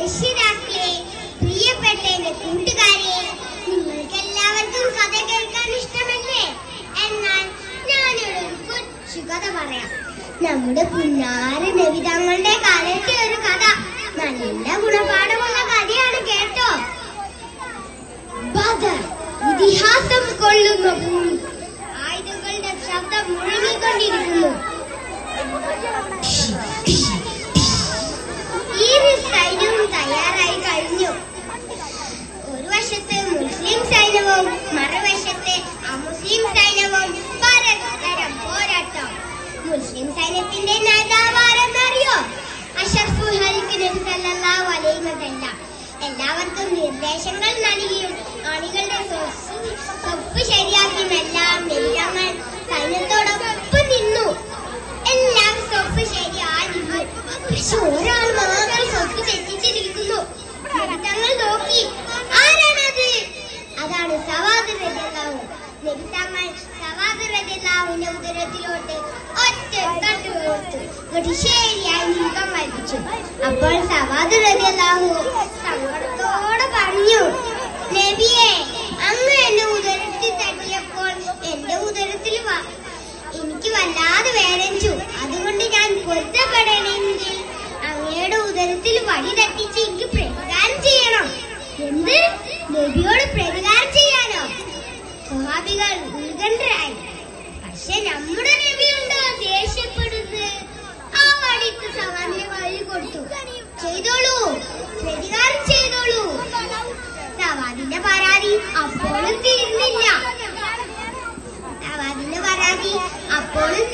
രക്ഷിതാക്കളെ, പ്രിയപ്പെട്ട എന്റെ കൂട്ടുകാരെ, നിങ്ങൾക്ക് എല്ലാവർക്കും കഥ കേൾക്കാൻ ഇഷ്ടമല്ലേ? എന്നാൽ ഞാനിവിടെ ഒരു കൊച്ചു കഥ പറയാം. നമ്മുടെ പുന്നാര നബി തങ്ങളുടെ കാലത്തെ ഒരു കഥ. നല്ല ഗുണപാഠമുള്ള കഥയാണ്, കേട്ടോ. ബദർ, ഇതിഹാസം കൊള്ളുന്ന ഭൂമി. ആയുധങ്ങളുടെ ശബ്ദം മുഴങ്ങിക്കൊണ്ടിരിക്കുന്നു. സൈന്യവും തയ്യാറായി കഴിഞ്ഞു. ഒരു വശത്ത് മുസ്ലിം സൈന്യവും മറുവശത്ത് അമുസ്ലിം സൈന്യവും പരസ്പരം പോരാട്ടം. മുസ്ലിം സൈന്യത്തിന്റെ നേതാവാരെന്നറിയോ? അഷ്റഫുൽ ഖൽഖ് നബി സല്ലല്ലാഹു അലൈഹി വസല്ലം. എല്ലാവർക്കും നിർദ്ദേശങ്ങൾ നൽകിയും അണികളുടെ സ്വപ്പ് ശരിയാക്കിയും എല്ലാം നബിതങ്ങൾ സൈന്യത്തോടൊപ്പം നിന്നു. എല്ലാം സ്വപ്പ് ശരിയായി നിന്നു. പക്ഷെ ഒരാൾ മാത്രം സ്വപ്പ് തെറ്റിച്ചിരിക്കുന്നു. നബിതങ്ങൾ നോക്കി. ആരാണത്? അതാണ് സവാദ് റളിയല്ലാഹു. നബിതങ്ങൾ സവാദ് റളിയല്ലാഹുവിന്റെ ഉദരത്തിലോട്ട് ഒറ്റ തട്ട് കൊടുത്തു. ശരിയായി നീക്കം വലിച്ചു. അപ്പോൾ സവാദ് റളിയല്ലാഹു സങ്കടത്തോടെ പറഞ്ഞു, നബിയെ, അങ്ങ് എന്റെ ഉദരത്തിൽ തട്ടിയപ്പോൾ എന്റെ ഉദരത്തിൽ എനിക്ക് വല്ലാതെ വേദനിച്ചു. അതുകൊണ്ട് ഞാൻ പൊരുത്തപ്പെടണമെങ്കിൽ അങ്ങയുടെ ഉദരത്തിൽ വടി തട്ടിച്ച് എനിക്ക് പ്രതികാരം ചെയ്യണം. എന്ത്? നബിയോട് പ്രതികാരം ചെയ്യാനോ? സ്വഹാബികൾ ഉത്കണ്ഠരായി. പക്ഷെ നമ്മുടെ നബിയുണ്ടോ ദേഷ്യപ്പെടുന്നത്? ആ വടിക്ക് സവാദിനെ വഴി കൊടുത്തു. ചെയ്തോളൂ, പ്രതികാരം ചെയ്തോളൂ. സവാദിന്റെ പരാതി അപ്പോഴും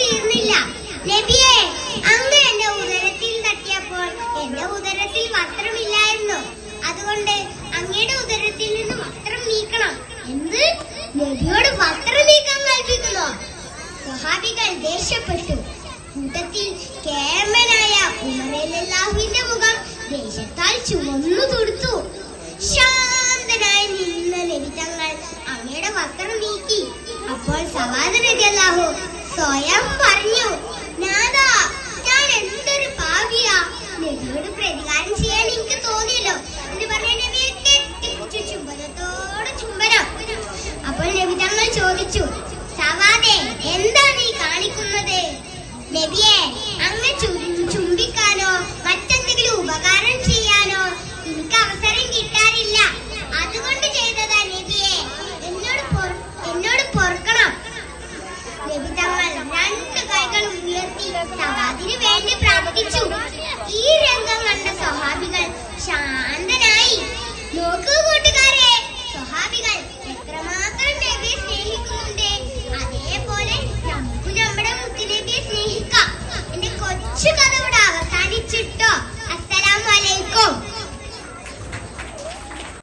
തീർന്നില്ല. നബിയെ, അങ്ങ് എന്റെ ഉദരത്തിൽ തട്ടിയപ്പോൾ എന്റെ ഉദരത്തിൽ വസ്ത്രമില്ലായിരുന്നു. അതുകൊണ്ട് അങ്ങയുടെ ഉദരത്തിൽ നിന്ന് വസ്ത്രം നീക്കണം. എന്ത്? നബിയോട് വസ്ത്രം നീക്കാൻ കൽപ്പിക്കുന്നോ? സ്വഹാബികൾ ദേഷ്യപ്പെട്ടു. കൂട്ടത്തിൽ കേമനായ ഉമർ റളിയല്ലാഹുവിന്റെ മുഖം ദേഷ്യത്താൽ ചുവന്നു തുടുത്തു. ശാന്തനായി നിന്ന നബി തങ്ങൾ അങ്ങയുടെ വസ്ത്രം നീക്കി. അപ്പോൾ സവാദ് റളിയല്ലാഹു സ്വയം പറഞ്ഞു,